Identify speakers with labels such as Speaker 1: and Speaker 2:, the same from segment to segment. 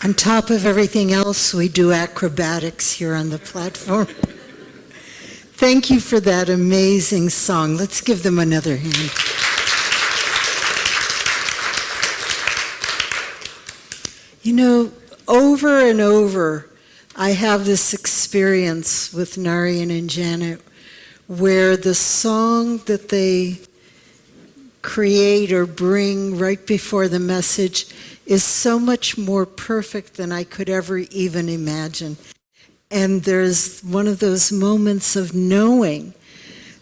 Speaker 1: On top of everything else, we do acrobatics here on the platform. Thank you for that amazing song. Let's give them another hand. You know, over and over, I have this experience with Narayan and Janet where the song that they create or bring right before the message is so much more perfect than I could ever even imagine. And there's one of those moments of knowing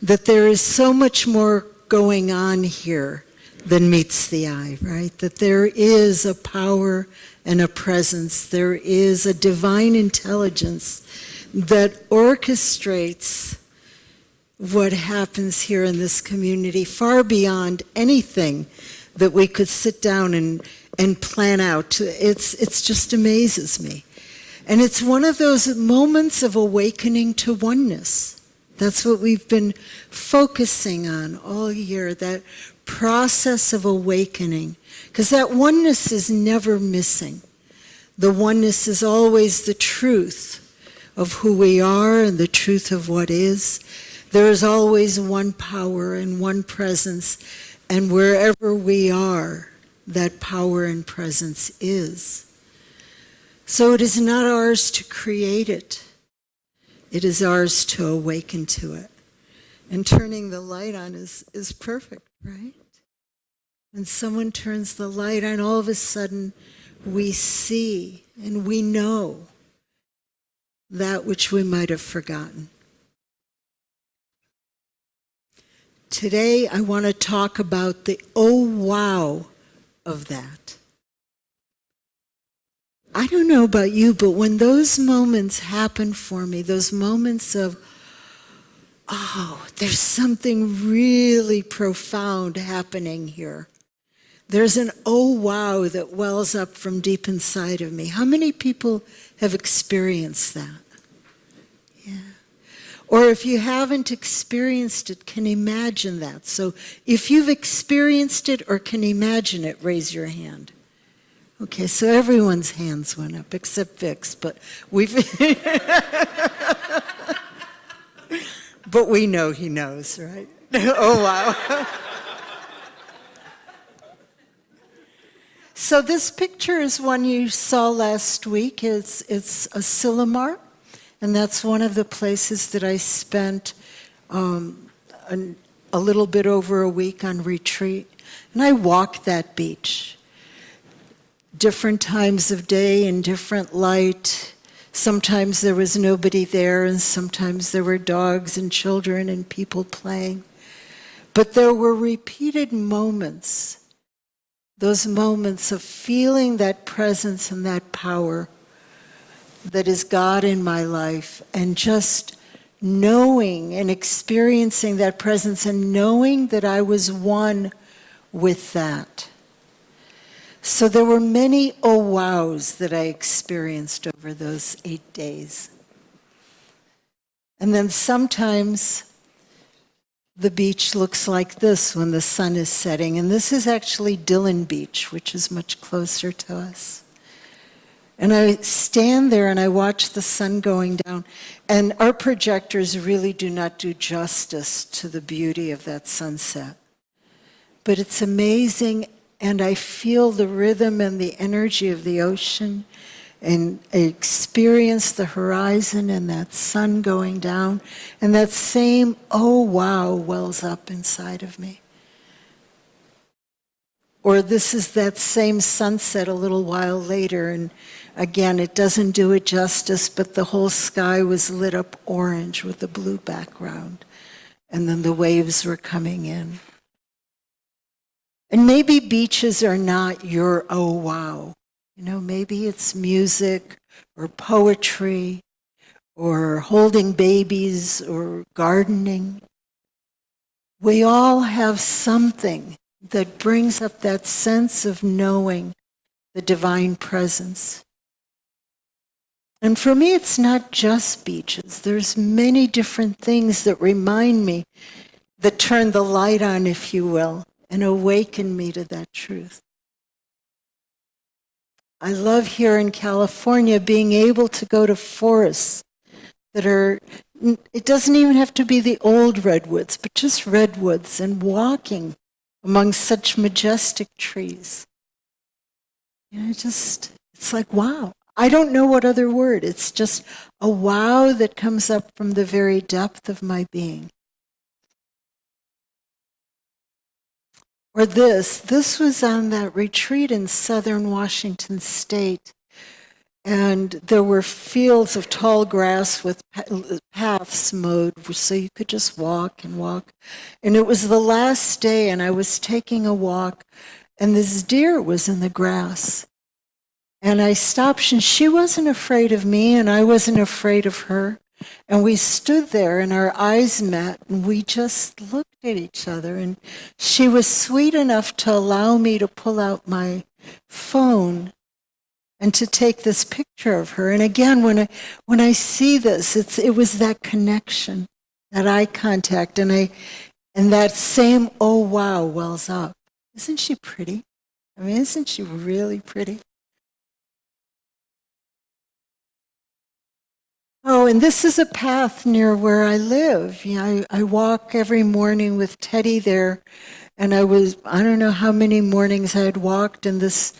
Speaker 1: that there is so much more going on here than meets the eye, right? That there is a power and a presence. There is a divine intelligence that orchestrates what happens here in this community far beyond anything that we could sit down and plan out. It's just amazes me. And it's one of those moments of awakening to oneness. That's what we've been focusing on all year, that process of awakening. Because that oneness is never missing. The oneness is always the truth of who we are and the truth of what is. There is always one power and one presence, and wherever we are, that power and presence is. So it is not ours to create it. It is ours to awaken to it. And turning the light on is perfect, right? When someone turns the light on, all of a sudden we see and we know that which we might have forgotten. Today I want to talk about the oh wow of that. I don't know about you, but when those moments happen for me, those moments of, oh, there's something really profound happening here. There's an oh wow that wells up from deep inside of me. How many people have experienced that? Yeah. Or if you haven't experienced it, can imagine that. So if you've experienced it or can imagine it, raise your hand. Okay, so everyone's hands went up except Vic's, but but we know he knows, right? Oh wow. So this picture is one you saw last week. It's a Silomar, and that's one of the places that I spent a little bit over a week on retreat. And I walked that beach. Different times of day in different light. Sometimes there was nobody there, and sometimes there were dogs and children and people playing. But there were repeated moments. Those moments of feeling that presence and that power that is God in my life, and just knowing and experiencing that presence and knowing that I was one with that. So there were many oh wows that I experienced over those 8 days. And then sometimes the beach looks like this when the sun is setting. And this is actually Dillon Beach, which is much closer to us. And I stand there and I watch the sun going down. And our projectors really do not do justice to the beauty of that sunset. But it's amazing, and I feel the rhythm and the energy of the ocean, and I experience the horizon and that sun going down, and that same oh wow wells up inside of me. Or this is that same sunset a little while later, and again, it doesn't do it justice, but the whole sky was lit up orange with a blue background, and then the waves were coming in. And maybe beaches are not your oh wow. You know, maybe it's music or poetry or holding babies or gardening. We all have something that brings up that sense of knowing the divine presence. And for me, it's not just beaches. There's many different things that remind me, that turn the light on, if you will, and awaken me to that truth. I love here in California being able to go to forests that are, it doesn't even have to be the old redwoods, but just redwoods, and walking among such majestic trees. It's like, wow. I don't know what other word. It's just a wow that comes up from the very depth of my being. Or this was on that retreat in southern Washington State. And there were fields of tall grass with paths mowed, so you could just walk and walk. And it was the last day, and I was taking a walk, and this deer was in the grass. And I stopped, and she wasn't afraid of me, and I wasn't afraid of her. And we stood there, and our eyes met, and we just looked at each other. And she was sweet enough to allow me to pull out my phone and to take this picture of her. And again, when I see this, it was that connection, that eye contact, and that same oh wow wells up. Isn't she pretty? I mean, isn't she really pretty? Oh, and this is a path near where I live. I walk every morning with Teddy there, and I don't know how many mornings I had walked, and this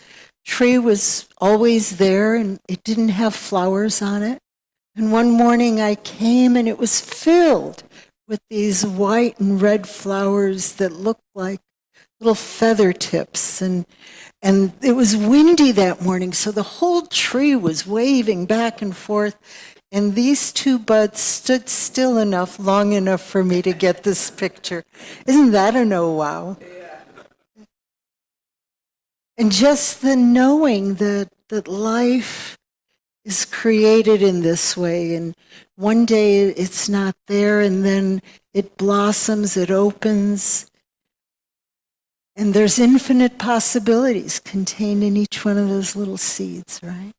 Speaker 1: tree was always there, and it didn't have flowers on it. And one morning I came, and it was filled with these white and red flowers that looked like little feather tips. And it was windy that morning, so the whole tree was waving back and forth. And these two buds stood still enough, long enough for me to get this picture. Isn't that a no wow? And just the knowing that life is created in this way, and one day it's not there, and then it blossoms, it opens, and there's infinite possibilities contained in each one of those little seeds, right?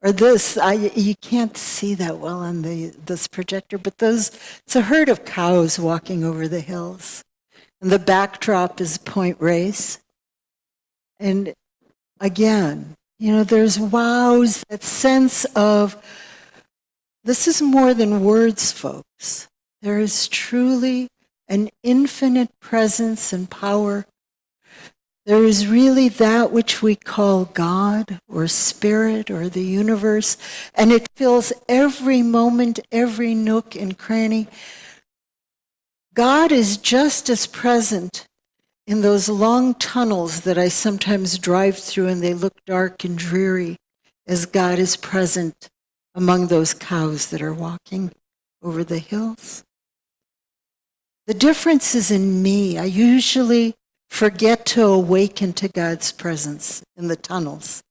Speaker 1: Or this, you can't see that well on this projector, but it's a herd of cows walking over the hills. And the backdrop is Point Reyes. And again, there's wows, that sense of, this is more than words, folks. There is truly an infinite presence and power. There is really that which we call God or Spirit or the universe, and it fills every moment, every nook and cranny. God is just as present in those long tunnels that I sometimes drive through, and they look dark and dreary, as God is present among those cows that are walking over the hills. The difference is in me. I usually forget to awaken to God's presence in the tunnels.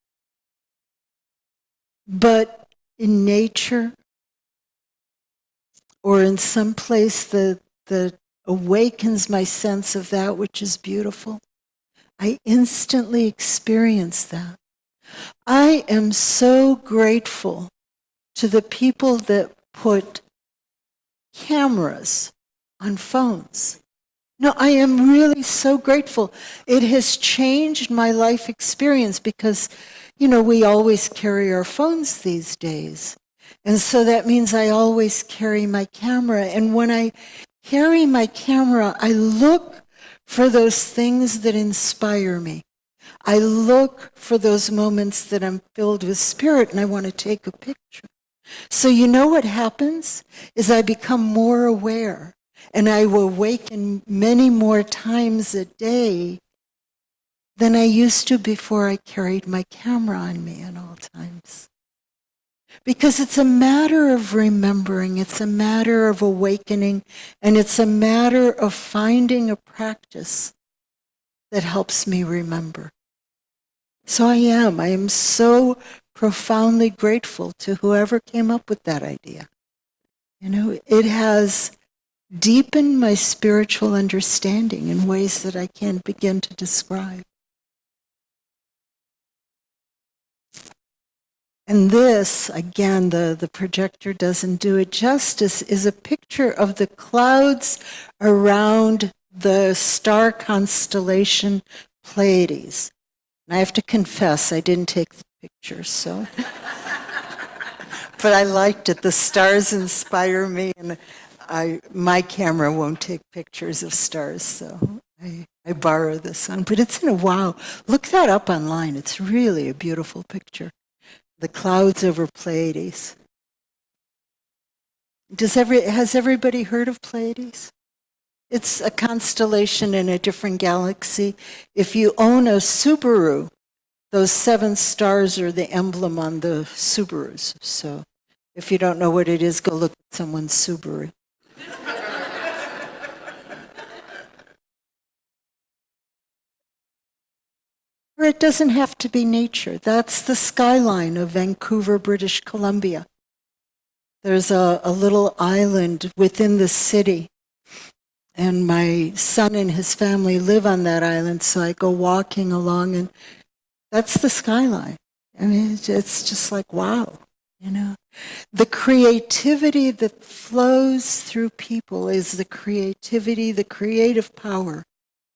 Speaker 1: But in nature, or in some place that awakens my sense of that which is beautiful, I instantly experience that. I am so grateful to the people that put cameras on phones. No, I am really so grateful. It has changed my life experience because, we always carry our phones these days. And so that means I always carry my camera. And when I carry my camera, I look for those things that inspire me. I look for those moments that I'm filled with spirit and I want to take a picture. So what happens is I become more aware. And I will awaken many more times a day than I used to before I carried my camera on me at all times. Because it's a matter of remembering, it's a matter of awakening, and it's a matter of finding a practice that helps me remember. So I am so profoundly grateful to whoever came up with that idea. It has deepen my spiritual understanding in ways that I can't begin to describe. And this, again, the projector doesn't do it justice, is a picture of the clouds around the star constellation Pleiades. And I have to confess, I didn't take the pictures, so. But I liked it. The stars inspire me, and my camera won't take pictures of stars, so I borrow this one. But it's in a wow. Look that up online. It's really a beautiful picture. The clouds over Pleiades. Has everybody heard of Pleiades? It's a constellation in a different galaxy. If you own a Subaru, those 7 stars are the emblem on the Subarus. So if you don't know what it is, go look at someone's Subaru. Or it doesn't have to be nature. That's the skyline of Vancouver, British Columbia. There's a little island within the city. And my son and his family live on that island, so I go walking along, and that's the skyline. I mean, it's just like, wow, you know. The creativity that flows through people is the creativity, the creative power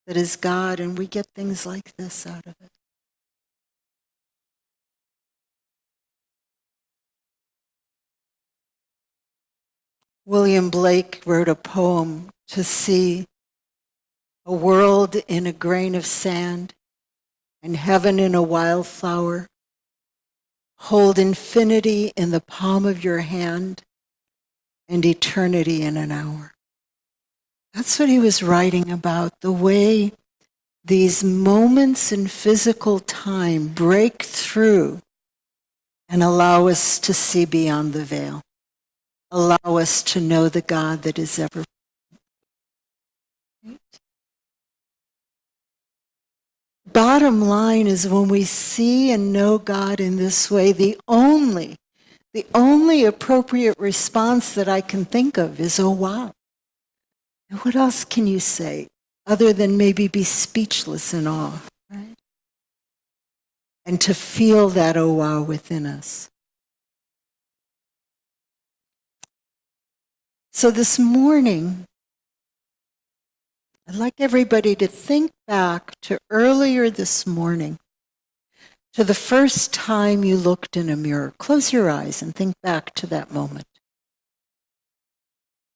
Speaker 1: that is God, and we get things like this out of it. William Blake wrote a poem, to see a world in a grain of sand and heaven in a wildflower. Hold infinity in the palm of your hand and eternity in an hour. That's what he was writing about, the way these moments in physical time break through and allow us to see beyond the veil, allow us to know the God that is ever. Bottom line is, when we see and know God in this way, the only appropriate response that I can think of is, oh wow. And what else can you say other than maybe be speechless in awe, right? And to feel that oh wow within us. So this morning, I'd like everybody to think back to earlier this morning, to the first time you looked in a mirror. Close your eyes and think back to that moment.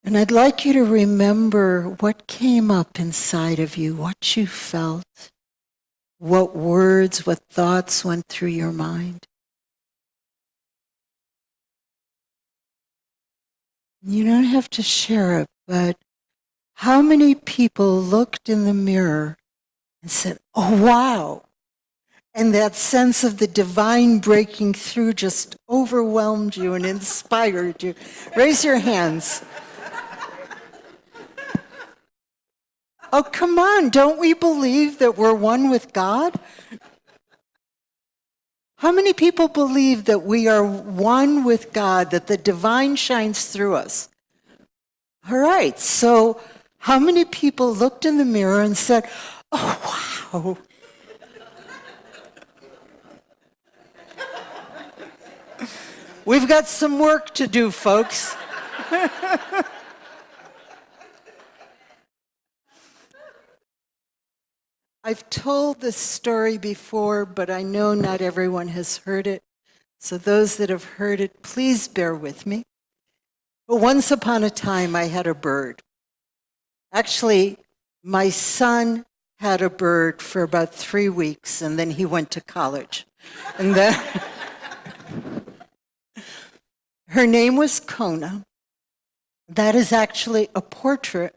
Speaker 1: And I'd like you to remember what came up inside of you, what you felt, what words, what thoughts went through your mind. You don't have to share it, but how many people looked in the mirror and said, oh, wow. And that sense of the divine breaking through just overwhelmed you and inspired you. Raise your hands. Oh, come on. Don't we believe that we're one with God? How many people believe that we are one with God, that the divine shines through us? All right. So how many people looked in the mirror and said, oh, wow. We've got some work to do, folks. I've told this story before, but I know not everyone has heard it. So those that have heard it, please bear with me. But once upon a time, I had a bird. Actually, my son had a bird for about 3 weeks, and then he went to college. And then her name was Kona. That is actually a portrait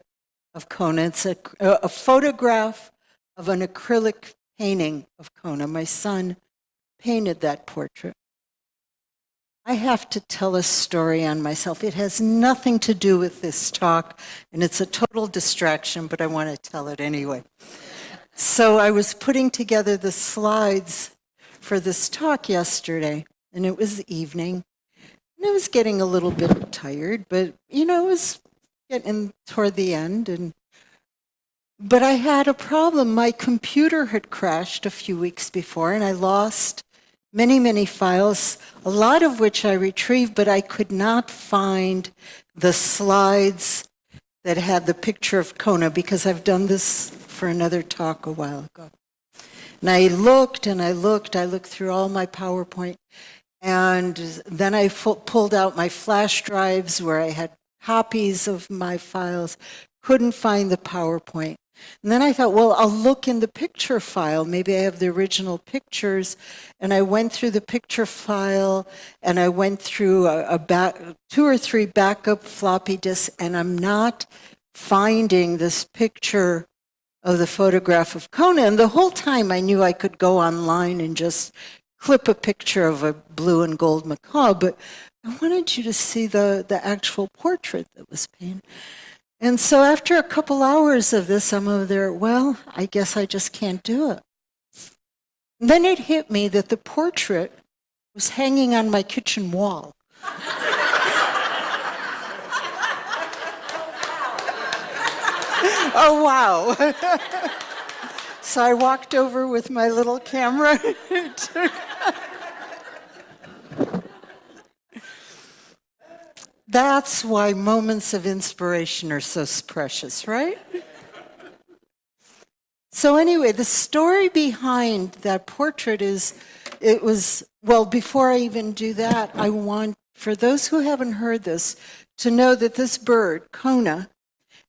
Speaker 1: of Kona. It's a photograph of an acrylic painting of Kona. My son painted that portrait. I have to tell a story on myself. It has nothing to do with this talk, and it's a total distraction, but I want to tell it anyway. So I was putting together the slides for this talk yesterday, and it was evening, and I was getting a little bit tired, but, it was getting toward the end, but I had a problem. My computer had crashed a few weeks before, and I lost many, many files, a lot of which I retrieved, but I could not find the slides that had the picture of Kona, because I've done this for another talk a while ago. And I looked and I looked through all my PowerPoint, and then I pulled out my flash drives where I had copies of my files, couldn't find the PowerPoint. And then I thought, well, I'll look in the picture file. Maybe I have the original pictures. And I went through the picture file, and I went through 2 or 3 backup floppy disks, and I'm not finding this picture of the photograph of Kona. And the whole time I knew I could go online and just clip a picture of a blue and gold macaw, but I wanted you to see the actual portrait that was painted. And so after a couple hours of this, I'm over there, well, I guess I just can't do it. And then it hit me that the portrait was hanging on my kitchen wall. Oh, wow. So I walked over with my little camera. That's why moments of inspiration are so precious, right? So anyway, the story behind that portrait is, before I even do that, I want, for those who haven't heard this, to know that this bird, Kona,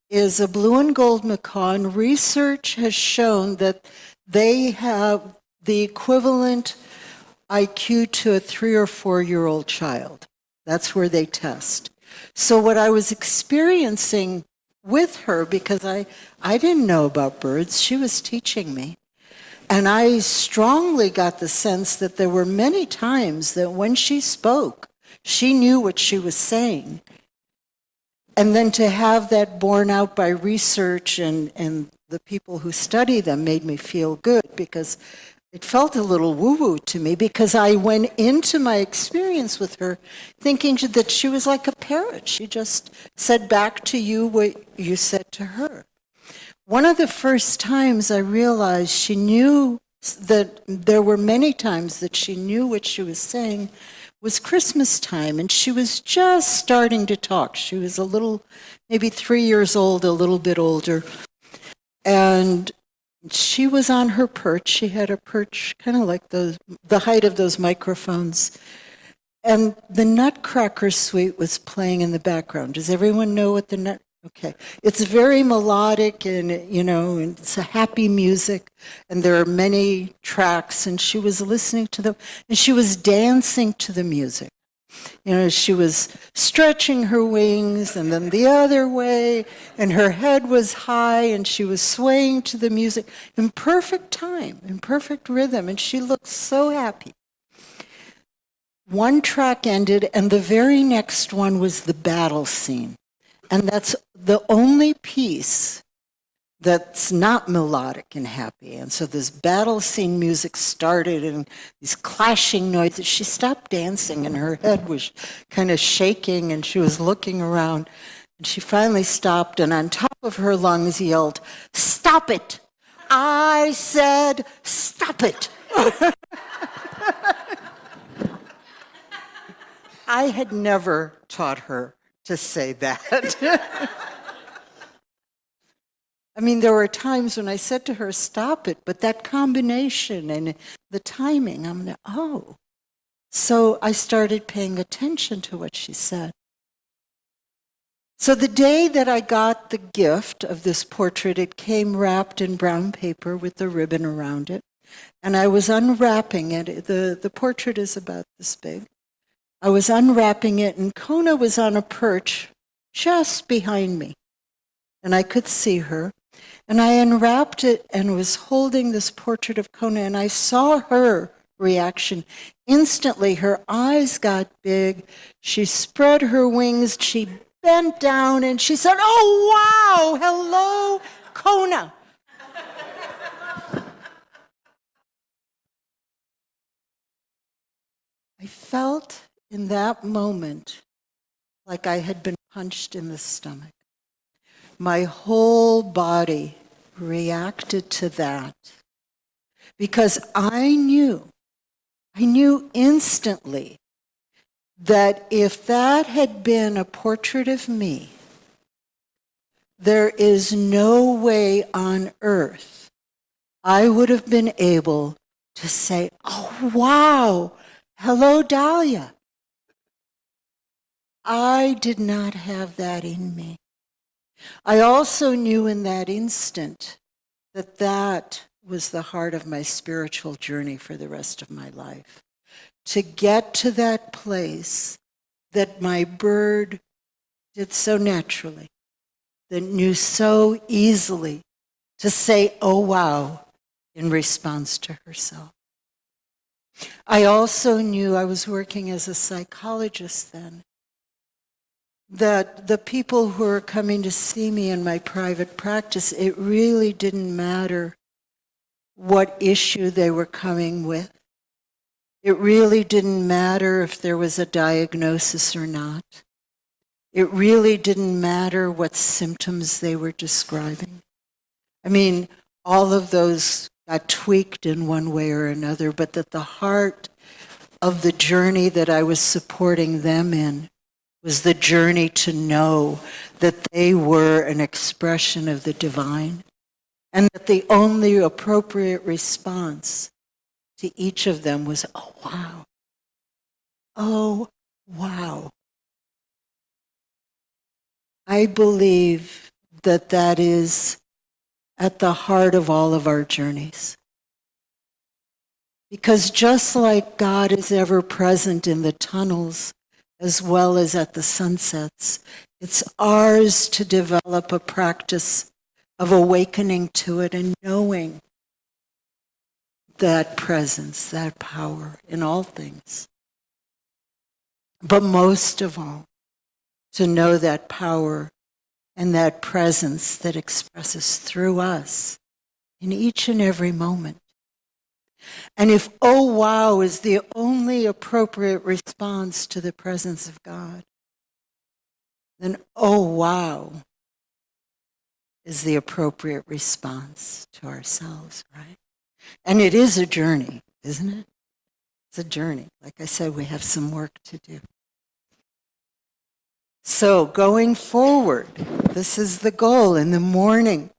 Speaker 1: is a blue and gold macaw, and research has shown that they have the equivalent IQ to a 3 or 4-year-old child. That's where they test. So what I was experiencing with her, because I didn't know about birds, she was teaching me. And I strongly got the sense that there were many times that when she spoke, she knew what she was saying. And then to have that borne out by research and the people who study them made me feel good, because it felt a little woo-woo to me, because I went into my experience with her thinking that she was like a parrot. She just said back to you what you said to her. One of the first times I realized she knew that there were many times that she knew what she was saying was Christmas time, and she was just starting to talk. She was a little, maybe 3 years old, a little bit older. And she was on her perch. She had a perch kind of like the height of those microphones. And the Nutcracker Suite was playing in the background. Does everyone know what the Nutcracker? Okay. It's very melodic, and, and it's a happy music, and there are many tracks, and she was listening to them, and she was dancing to the music. She was stretching her wings and then the other way, and her head was high, and she was swaying to the music in perfect time, in perfect rhythm, and she looked so happy. One track ended, and the very next one was the battle scene. And that's the only piece that's not melodic and happy. And so this battle scene music started, and these clashing noises. She stopped dancing, and her head was kind of shaking, and she was looking around. And she finally stopped, and on top of her lungs yelled, "Stop it! I said stop it!" I had never taught her to say that. I mean, there were times when I said to her, "Stop it," but that combination and the timing, I'm like, oh. So I started paying attention to what she said. So the day that I got the gift of this portrait, it came wrapped in brown paper with the ribbon around it, and I was unwrapping it. The portrait is about this big. I was unwrapping it, and Kona was on a perch just behind me, and I could see her. And I unwrapped it and was holding this portrait of Kona, and I saw her reaction. Instantly, her eyes got big. She spread her wings. She bent down, and she said, "Oh, wow, hello, Kona." I felt in that moment like I had been punched in the stomach. My whole body reacted to that, because I knew instantly that if that had been a portrait of me, there is no way on earth I would have been able to say, oh, wow, hello, Dalia. I did not have that in me. I also knew in that instant that that was the heart of my spiritual journey for the rest of my life. To get to that place that my bird did so naturally, that knew so easily to say, oh, wow, in response to herself. I also knew, I was working as a psychologist then, that the people who were coming to see me in my private practice, it really didn't matter what issue they were coming with. It really didn't matter if there was a diagnosis or not. It really didn't matter what symptoms they were describing. I mean, all of those got tweaked in one way or another, but that the heart of the journey that I was supporting them in was the journey to know that they were an expression of the divine, and that the only appropriate response to each of them was, oh, wow. Oh, wow. I believe that that is at the heart of all of our journeys. Because just like God is ever present in the tunnels as well as at the sunsets, it's ours to develop a practice of awakening to it and knowing that presence, that power in all things. But most of all, to know that power and that presence that expresses through us in each and every moment. And if, oh wow, is the only appropriate response to the presence of God, then oh wow is the appropriate response to ourselves, right? And it is a journey, isn't it? It's a journey. Like I said, we have some work to do. So going forward, this is the goal in the morning.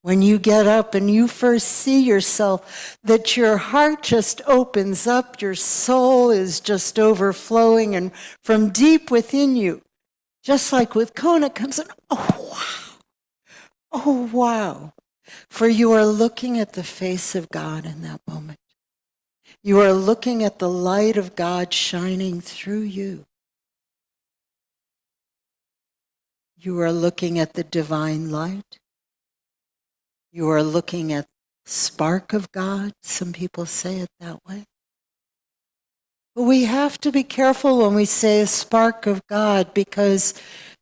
Speaker 1: When you get up and you first see yourself, that your heart just opens up, your soul is just overflowing, and from deep within you, just like with Kona, comes an, oh wow, oh wow. For you are looking at the face of God in that moment. You are looking at the light of God shining through you. You are looking at the divine light. You are looking at the spark of God. Some people say it that way. But we have to be careful when we say a spark of God, because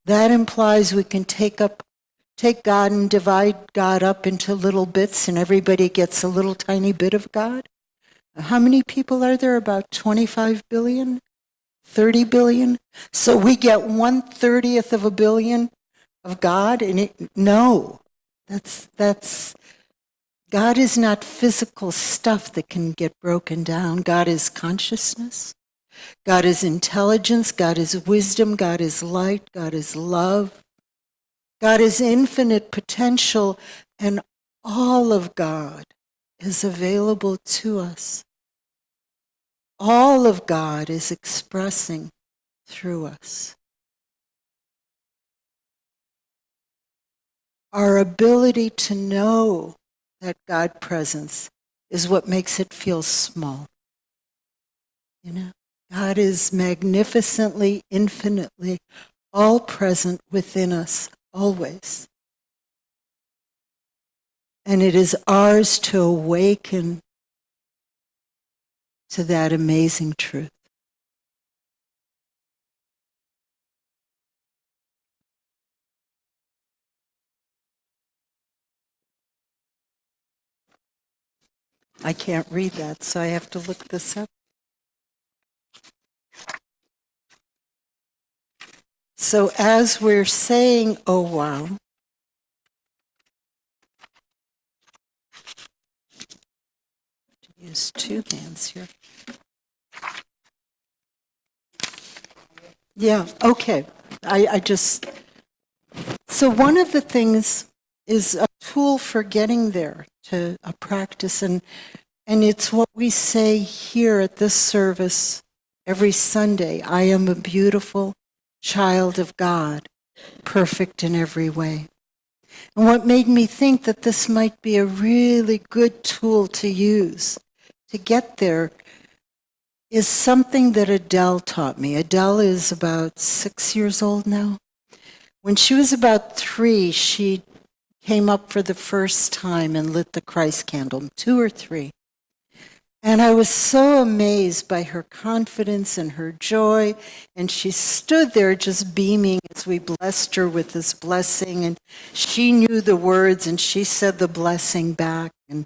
Speaker 1: that implies we can take God and divide God up into little bits and everybody gets a little tiny bit of God. How many people are there? About 25 billion? 30 billion? So we get 1/30th of a billion of God? And no, that's God is not physical stuff that can get broken down. God is consciousness. God is intelligence. God is wisdom. God is light. God is love. God is infinite potential, and all of God is available to us. All of God is expressing through us. Our ability to know that God presence is what makes it feel small. You know, God is magnificently, infinitely, all present within us, always. And it is ours to awaken to that amazing truth. I can't read that, so I have to look this up. So as we're saying, oh wow, use two hands here. Yeah, okay. I just, so one of the things is, tool for getting there, to a practice. And it's what we say here at this service every Sunday. I am a beautiful child of God, perfect in every way. And what made me think that this might be a really good tool to use to get there is something that Adele taught me. Adele is about 6 years old now. When she was about 3, she came up for the first time and lit the Christ candle, 2 or 3. And I was so amazed by her confidence and her joy. And she stood there just beaming as we blessed her with this blessing. And she knew the words and she said the blessing back. And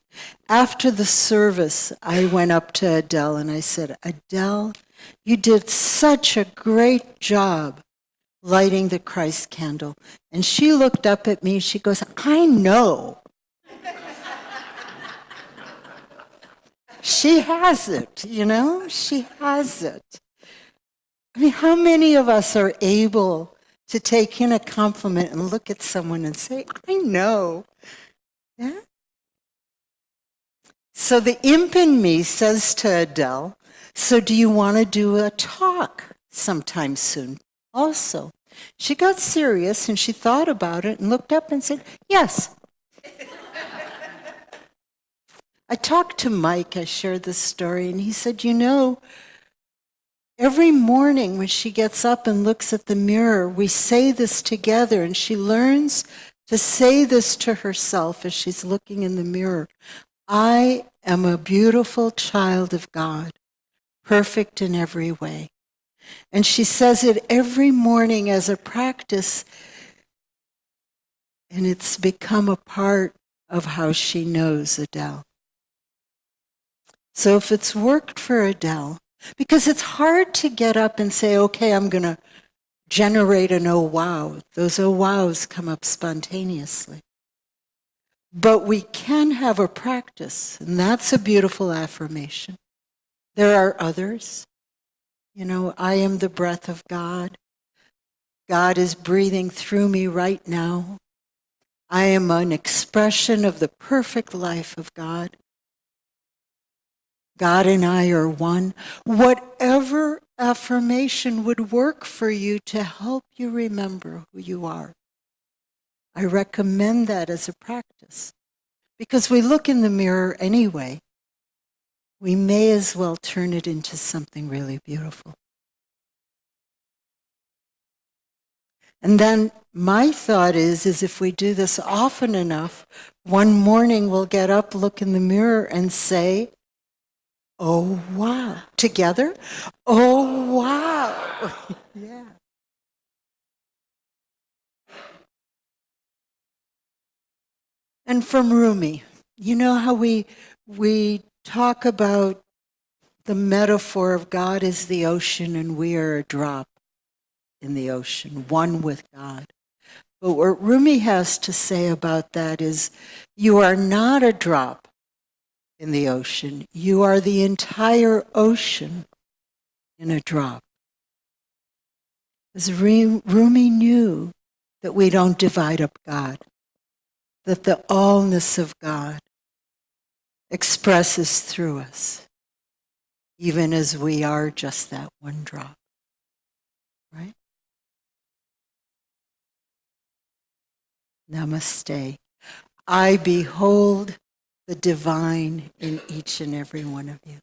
Speaker 1: after the service, I went up to Adele and I said, Adele, you did such a great job lighting the Christ candle. And she looked up at me. She goes, I know. She has it, you know? She has it. I mean, how many of us are able to take in a compliment and look at someone and say, I know? Yeah? So the imp in me says to Adele, so do you want to do a talk sometime soon? Also, she got serious and she thought about it and looked up and said, yes. I talked to Mike, I shared this story, and he said, you know, every morning when she gets up and looks at the mirror, we say this together, and she learns to say this to herself as she's looking in the mirror. I am a beautiful child of God, perfect in every way. And she says it every morning as a practice, and it's become a part of how she knows Adele. So if it's worked for Adele, because it's hard to get up and say, okay, I'm going to generate an oh wow. Those oh wows come up spontaneously. But we can have a practice, and that's a beautiful affirmation. There are others. You know, I am the breath of God. God is breathing through me right now. I am an expression of the perfect life of God. God and I are one. Whatever affirmation would work for you to help you remember who you are. I recommend that as a practice. Because we look in the mirror anyway, we may as well turn it into something really beautiful. And then my thought is if we do this often enough, one morning we'll get up, look in the mirror, and say, oh, wow. Together? Oh, wow. Yeah. And from Rumi, you know how we talk about the metaphor of God as the ocean and we are a drop in the ocean, one with God. But what Rumi has to say about that is you are not a drop in the ocean. You are the entire ocean in a drop. As Rumi knew that we don't divide up God, that the allness of God expresses through us, even as we are just that one drop. Right? Namaste. I behold the divine in each and every one of you.